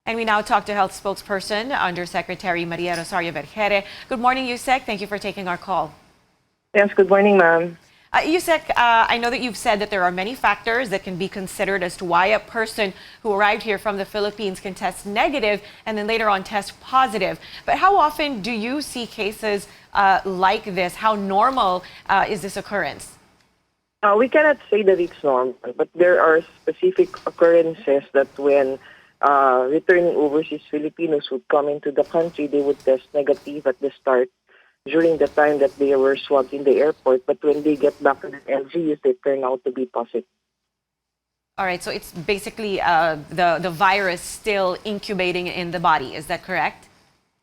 And we now talk to Health Spokesperson, Undersecretary Rosario Vergeire. Good morning, Yusek. Thank you for taking our call. Yes, good morning, ma'am. Yusek, I know that you've said that there are many factors that can be considered as to why a person who arrived here from the Philippines can test negative and then later on test positive. But how often do you see cases like this? How normal is this occurrence? We cannot say that it's normal, but there are specific occurrences that when returning overseas Filipinos would come into the country, they would test negative at the start during the time that they were swabbed in the airport. But when they get back to the LGUs, they turn out to be positive. All right, so it's basically the virus still incubating in the body. Is that correct?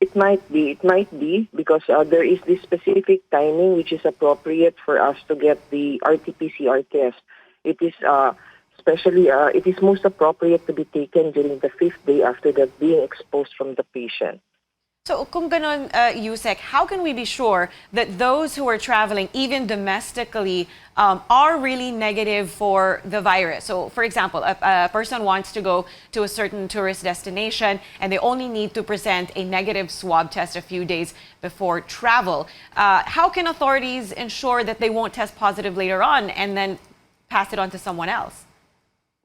It might be because there is this specific timing which is appropriate for us to get the RT-PCR test. It is it is most appropriate to be taken during the 5th day after that being exposed from the patient. So kung ganon, Yusek, how can we be sure that those who are traveling, even domestically, are really negative for the virus? So, for example, a person wants to go to a certain tourist destination and they only need to present a negative swab test a few days before travel. How can authorities ensure that they won't test positive later on and then pass it on to someone else?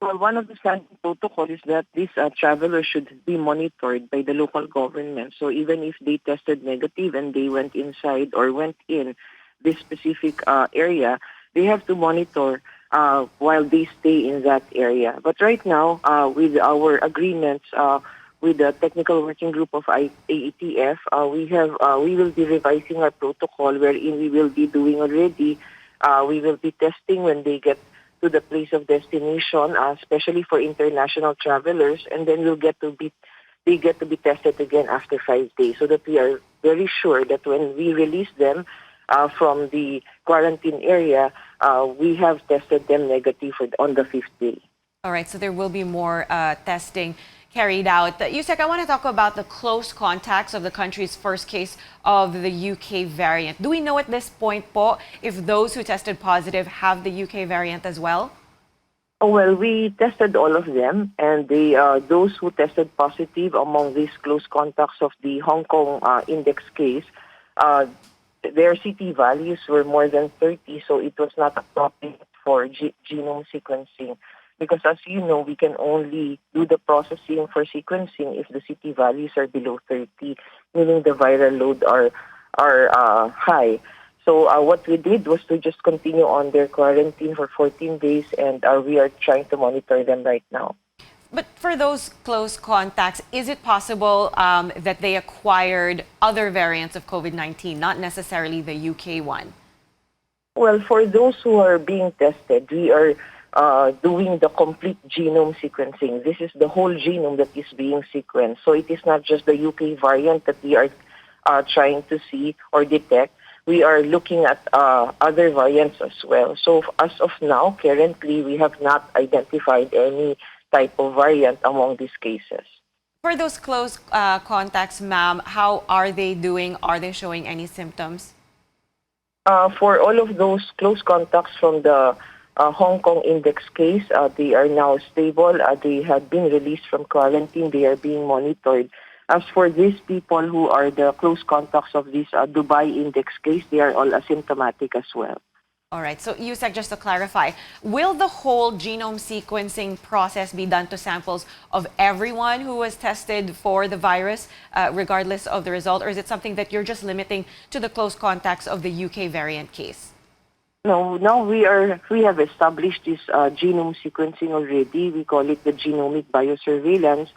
Well, one of the standing protocols is that these travelers should be monitored by the local government. So even if they tested negative and they went inside or went in this specific area, they have to monitor while they stay in that area. But right now, with our agreements with the Technical Working Group of AETF, we will be revising our protocol wherein we will be doing already. We will be testing when they get to the place of destination, especially for international travelers, and then they get to be tested again after 5 days, so that we are very sure that when we release them from the quarantine area, we have tested them negative on the 5th day. All right, so there will be more testing carried out. Yusek, I want to talk about the close contacts of the country's first case of the UK variant. Do we know at this point po if those who tested positive have the UK variant as well? Oh, well, we tested all of them, and those who tested positive among these close contacts of the Hong Kong index case, their CT values were more than 30, so it was not appropriate for genome sequencing. Because as you know, we can only do the processing for sequencing if the CT values are below 30, meaning the viral load are high. So what we did was to just continue on their quarantine for 14 days, and we are trying to monitor them right now. But for those close contacts, is it possible that they acquired other variants of COVID-19, not necessarily the UK one? Well, for those who are being tested, we are doing the complete genome sequencing. This is the whole genome that is being sequenced. So it is not just the UK variant that we are trying to see or detect. We are looking at other variants as well. So as of now, currently, we have not identified any type of variant among these cases. For those close contacts, ma'am, how are they doing? Are they showing any symptoms? For all of those close contacts from the Hong Kong index case, they are now stable. They have been released from quarantine. They are being monitored. As for these people who are the close contacts of this Dubai index case, they are all asymptomatic as well. All right. So, Yusek, just to clarify, will the whole genome sequencing process be done to samples of everyone who was tested for the virus, regardless of the result, or is it something that you're just limiting to the close contacts of the UK variant case? No, now we have established this genome sequencing already. We call it the genomic biosurveillance.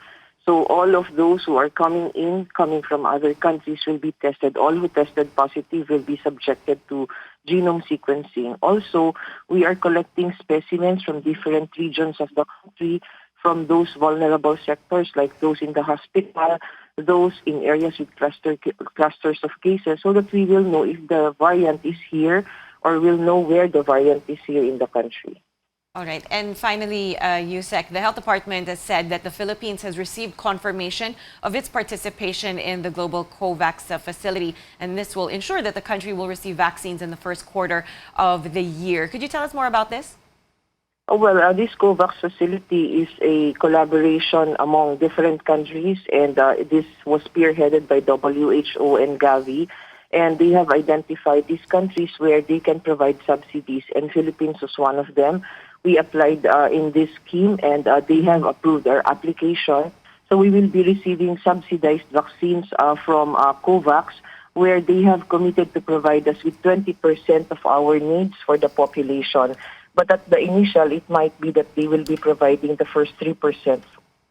So all of those who are coming from other countries will be tested. All who tested positive will be subjected to genome sequencing. Also, we are collecting specimens from different regions of the country, from those vulnerable sectors like those in the hospital, those in areas with clusters of cases, so that we will know if the variant is here, or we'll know where the variant is here in the country. All right. And finally, Yusek, the Health Department has said that the Philippines has received confirmation of its participation in the global COVAX facility, and this will ensure that the country will receive vaccines in the first quarter of the year. Could you tell us more about this? Oh, well, this COVAX facility is a collaboration among different countries, and this was spearheaded by WHO and Gavi. And they have identified these countries where they can provide subsidies, and Philippines was one of them. We applied in this scheme, and they have approved our application. So we will be receiving subsidized vaccines from COVAX, where they have committed to provide us with 20% of our needs for the population. But at the initial, it might be that they will be providing the first 3%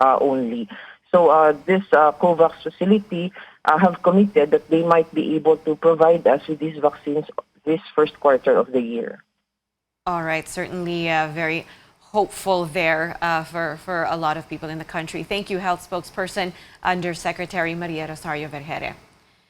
only. So this COVAX facility have committed that they might be able to provide us with these vaccines this first quarter of the year. All right, certainly very hopeful there for a lot of people in the country. Thank you, Health Spokesperson, Undersecretary Maria Rosario Vergeire.